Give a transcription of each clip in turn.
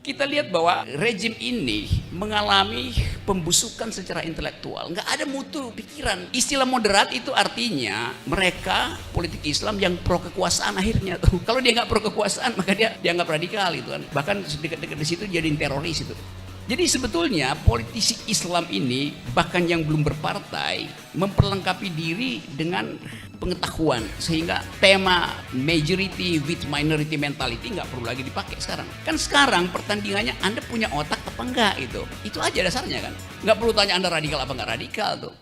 Kita lihat bahwa rejim ini mengalami pembusukan secara intelektual. Nggak ada mutu pikiran. Istilah moderat itu artinya mereka politik Islam yang pro kekuasaan akhirnya tuh. Kalau dia nggak pro kekuasaan maka dia dianggap radikal itu kan. Bahkan dekat-dekat di situ jadi teroris itu. Jadi sebetulnya politisi Islam ini bahkan yang belum berpartai memperlengkapi diri dengan pengetahuan sehingga tema majority with minority mentality nggak perlu lagi dipakai sekarang. Kan sekarang pertandingannya Anda punya otak apa enggak itu. Itu aja dasarnya kan. Nggak perlu tanya Anda radikal apa nggak radikal tuh.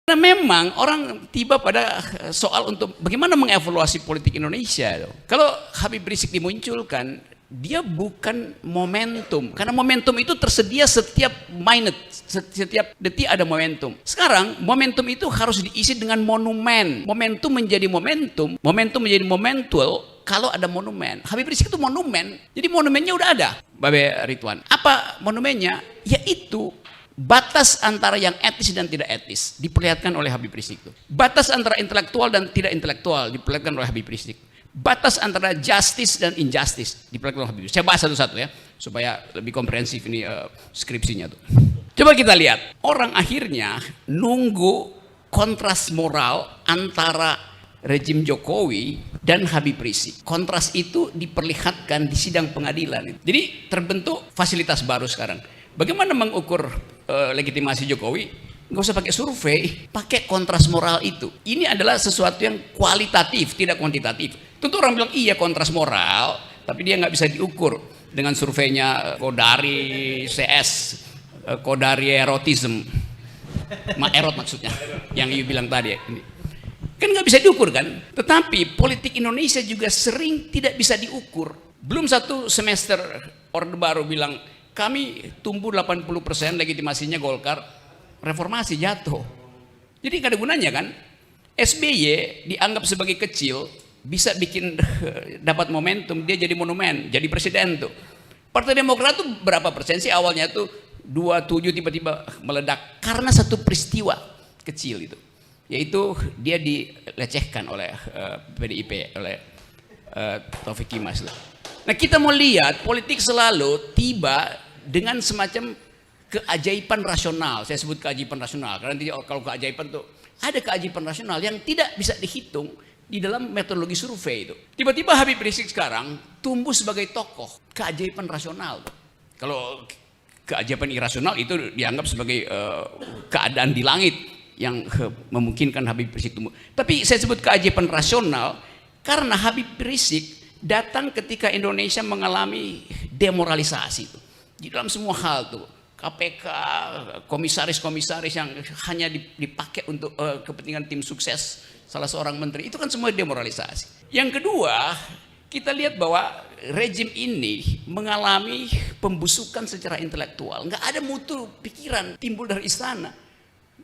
Karena memang orang tiba pada soal untuk bagaimana mengevaluasi politik Indonesia. Kalau Habib Rizik dimunculkan, dia bukan momentum. Karena momentum itu tersedia setiap minute, setiap detik ada momentum. Sekarang momentum itu harus diisi dengan monumen. Momentum menjadi momentual kalau ada monumen. Habib Rizik itu monumen. Jadi monumennya udah ada, Babe Ridwan. Apa monumennya? Yaitu batas antara yang etis dan tidak etis diperlihatkan oleh Habib Rizik itu. Batas antara intelektual dan tidak intelektual diperlihatkan oleh Habib Rizik. Batas antara justice dan injustice diperlihatkan oleh Habib Rizik. Saya bahas satu-satu ya supaya lebih komprehensif ini skripsinya tuh. Coba kita lihat, orang akhirnya nunggu kontras moral antara rejim Jokowi dan Habib Rizik. Kontras itu diperlihatkan di sidang pengadilan. Jadi terbentuk fasilitas baru sekarang. Bagaimana mengukur legitimasi Jokowi? Nggak usah pakai survei, pakai kontras moral itu. Ini adalah sesuatu yang kualitatif, tidak kuantitatif. Tentu orang bilang iya kontras moral, tapi dia nggak bisa diukur dengan surveinya Kodari CS, Kodari erotism, erot maksudnya, yang you bilang tadi. Kan nggak bisa diukur kan? Tetapi politik Indonesia juga sering tidak bisa diukur. Belum satu semester Orde Baru bilang, kami tumbuh 80% legitimasinya Golkar, reformasi jatuh. Jadi nggak ada gunanya kan? SBY dianggap sebagai kecil, bisa bikin dapat momentum, dia jadi monumen, jadi presiden tuh. Partai Demokrat tuh berapa persen sih awalnya tuh 27 tiba-tiba meledak karena satu peristiwa kecil itu. Yaitu dia dilecehkan oleh PDIP, oleh Taufik Kimas. Nah kita mau lihat politik selalu tiba dengan semacam keajaiban rasional. Saya sebut keajaiban rasional karena kalau keajaiban tuh ada keajaiban rasional yang tidak bisa dihitung di dalam metodologi survei itu. Tiba-tiba Habib Rizik sekarang tumbuh sebagai tokoh keajaiban rasional. Kalau keajaiban irasional itu dianggap sebagai keadaan di langit yang memungkinkan Habib Rizik tumbuh. Tapi saya sebut keajaiban rasional karena Habib Rizik datang ketika Indonesia mengalami demoralisasi itu. Di dalam semua hal tuh, KPK, komisaris-komisaris yang hanya dipakai untuk kepentingan tim sukses salah seorang menteri, itu kan semua demoralisasi. Yang kedua, kita lihat bahwa rejim ini mengalami pembusukan secara intelektual. Nggak ada mutu pikiran timbul dari istana.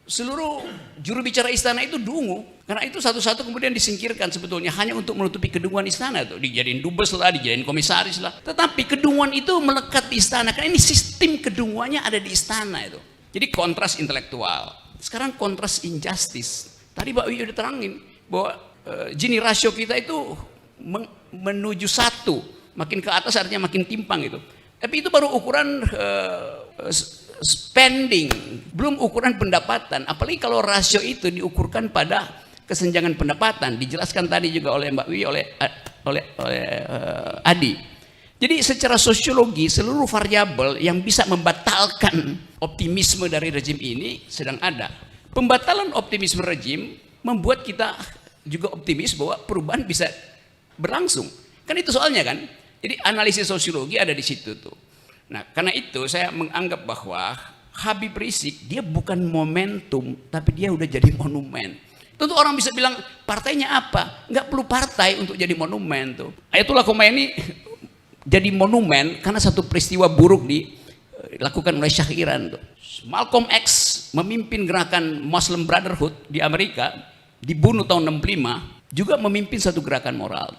Seluruh juru bicara istana itu dungu, karena itu satu-satu kemudian disingkirkan sebetulnya hanya untuk menutupi kedunguan istana tuh, dijadiin dubes lah, dijadiin komisaris lah. Tetapi kedunguan itu melekat di istana, karena ini sistem kedunguannya ada di istana itu. Jadi kontras intelektual. Sekarang kontras injustice. Tadi Mbak Wi udah terangin bahwa Gini rasio kita itu menuju satu, makin ke atas artinya makin timpang itu. Tapi itu baru ukuran spending, belum ukuran pendapatan. Apalagi kalau rasio itu diukurkan pada kesenjangan pendapatan, dijelaskan tadi juga oleh Mbak Wi, oleh Adi. Jadi secara sosiologi seluruh variabel yang bisa membatalkan membatalkan optimisme dari rejim ini sedang ada. Pembatalan optimisme rejim membuat kita juga optimis bahwa perubahan bisa berlangsung. Kan itu soalnya kan. Jadi analisis sosiologi ada di situ tuh. Nah, karena itu saya menganggap bahwa Habib Rizik dia bukan momentum, tapi dia udah jadi monumen. Tentu orang bisa bilang partainya apa? Nggak perlu partai untuk jadi monumen tuh. Ayatullah Khomeini jadi monumen karena satu peristiwa buruk dilakukan oleh Syah Iran tuh. Malcolm X memimpin gerakan Muslim Brotherhood di Amerika, dibunuh tahun 65, juga memimpin satu gerakan moral.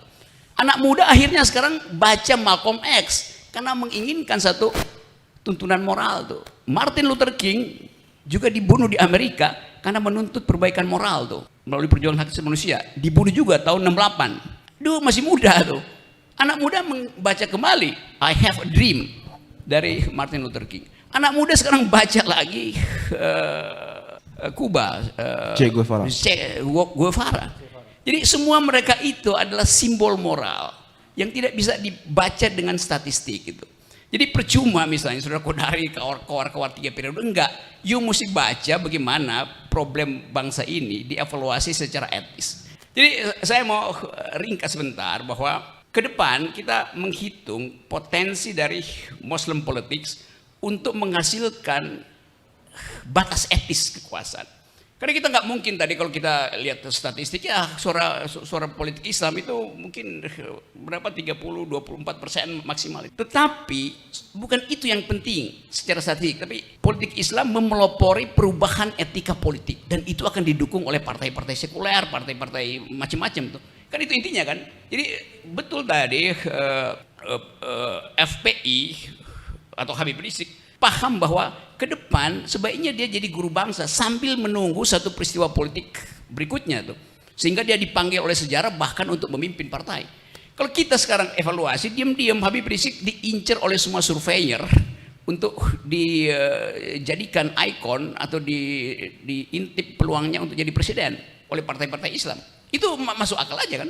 Anak muda akhirnya sekarang baca Malcolm X karena menginginkan satu tuntunan moral tuh. Martin Luther King juga dibunuh di Amerika karena menuntut perbaikan moral tuh melalui perjuangan hak asasi manusia. Dibunuh juga tahun 68. Duh, masih muda tuh. Anak muda membaca kembali I Have a Dream dari Martin Luther King. Anak muda sekarang baca lagi Kuba, Che Guevara. Jadi semua mereka itu adalah simbol moral yang tidak bisa dibaca dengan statistik gitu. Jadi percuma misalnya Saudara Kodari kawar 3 periode, enggak. You mesti baca bagaimana problem bangsa ini dievaluasi secara etis. Jadi saya mau ringkas sebentar bahwa ke depan kita menghitung potensi dari Muslim politics untuk menghasilkan batas etis kekuasaan. Karena kita nggak mungkin tadi kalau kita lihat statistik ya suara politik Islam itu mungkin berapa 30-24% maksimal. Tetapi bukan itu yang penting secara statistik, tapi politik Islam memelopori perubahan etika politik dan itu akan didukung oleh partai-partai sekuler, partai-partai macam-macam tuh. Kan itu intinya kan. Jadi betul tadi FPI atau Habib Rizik paham bahwa ke depan sebaiknya dia jadi guru bangsa sambil menunggu satu peristiwa politik berikutnya tuh. Sehingga dia dipanggil oleh sejarah bahkan untuk memimpin partai. Kalau kita sekarang evaluasi, diam-diam Habib Rizik diincar oleh semua surveyor untuk dijadikan ikon atau diintip peluangnya untuk jadi presiden oleh partai-partai Islam. Itu masuk akal aja kan.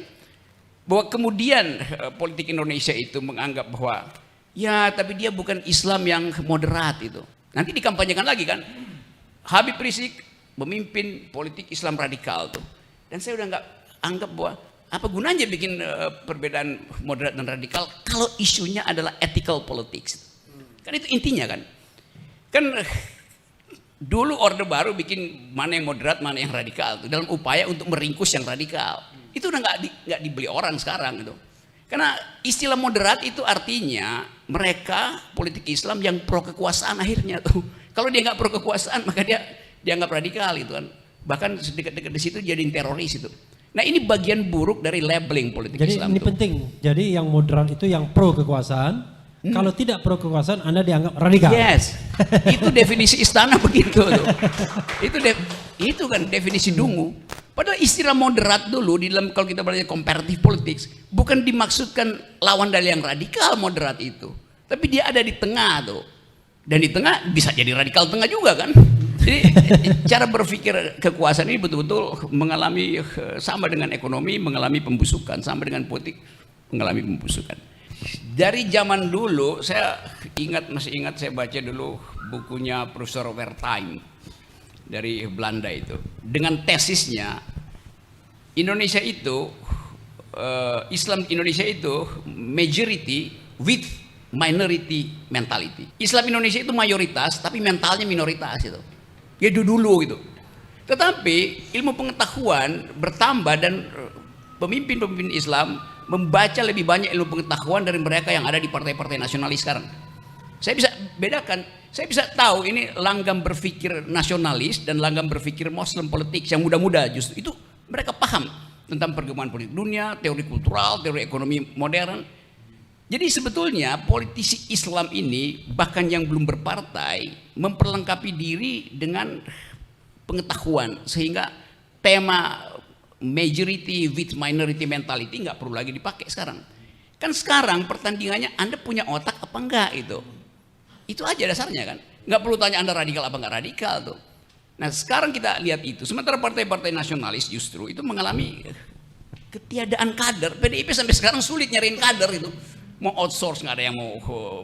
Bahwa kemudian politik Indonesia itu menganggap bahwa ya tapi dia bukan Islam yang moderat itu. Nanti dikampanyekan lagi kan. Habib Rizik memimpin politik Islam radikal tuh. Dan saya udah nggak anggap bahwa apa gunanya bikin perbedaan moderat dan radikal kalau isunya adalah ethical politics. Kan itu intinya kan. Kan dulu Orde Baru bikin mana yang moderat, mana yang radikal tuh, dalam upaya untuk meringkus yang radikal. Itu udah nggak dibeli orang sekarang itu. Karena istilah moderat itu artinya mereka politik Islam yang pro kekuasaan akhirnya tuh. Kalau dia nggak pro kekuasaan maka dia dianggap radikal itu kan. Bahkan dekat-dekat di situ jadi teroris itu. Nah ini bagian buruk dari labeling politik jadi Islam. Jadi ini tuh penting. Jadi yang moderat itu yang pro kekuasaan. Kalau tidak pro kekuasaan Anda dianggap radikal. Yes. Itu definisi istana begitu tuh. Itu kan definisi dungu. Padahal istilah moderat dulu di dalam kalau kita belajar comparative politics bukan dimaksudkan lawan dari yang radikal moderat itu, tapi dia ada di tengah tuh, dan di tengah bisa jadi radikal tengah juga kan. Jadi cara berpikir kekuasaan ini betul-betul mengalami sama dengan ekonomi mengalami pembusukan, sama dengan politik mengalami pembusukan. Dari zaman dulu saya masih ingat saya baca dulu bukunya Profesor Wertheim dari Belanda itu dengan tesisnya Indonesia itu Islam Indonesia itu majority with minority mentality. Islam Indonesia itu mayoritas tapi mentalnya minoritas itu. Ya dulu gitu. Tetapi ilmu pengetahuan bertambah dan pemimpin-pemimpin Islam membaca lebih banyak ilmu pengetahuan dari mereka yang ada di partai-partai nasionalis sekarang. Saya bisa bedakan, saya bisa tahu ini langgam berpikir nasionalis dan langgam berpikir Muslim politik yang muda-muda justru itu mereka paham tentang perkembangan politik dunia, teori kultural, teori ekonomi modern. Jadi sebetulnya politisi Islam ini bahkan yang belum berpartai memperlengkapi diri dengan pengetahuan sehingga tema majority with minority mentality nggak perlu lagi dipakai sekarang. Kan sekarang pertandingannya Anda punya otak apa enggak itu. Itu aja dasarnya kan. Nggak perlu tanya Anda radikal apa enggak radikal tuh. Nah sekarang kita lihat itu. Sementara partai-partai nasionalis justru itu mengalami ketiadaan kader. PDIP sampai sekarang sulit nyariin kader itu. mau outsource nggak ada yang mau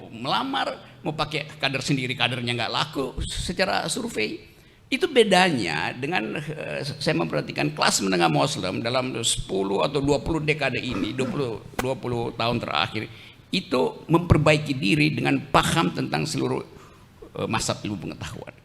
melamar, mau pakai kader sendiri kadernya nggak laku secara survei. Itu bedanya dengan saya memperhatikan kelas menengah Muslim dalam 10 atau 20 dekade ini, 20 tahun terakhir, itu memperbaiki diri dengan paham tentang seluruh mazhab ilmu pengetahuan.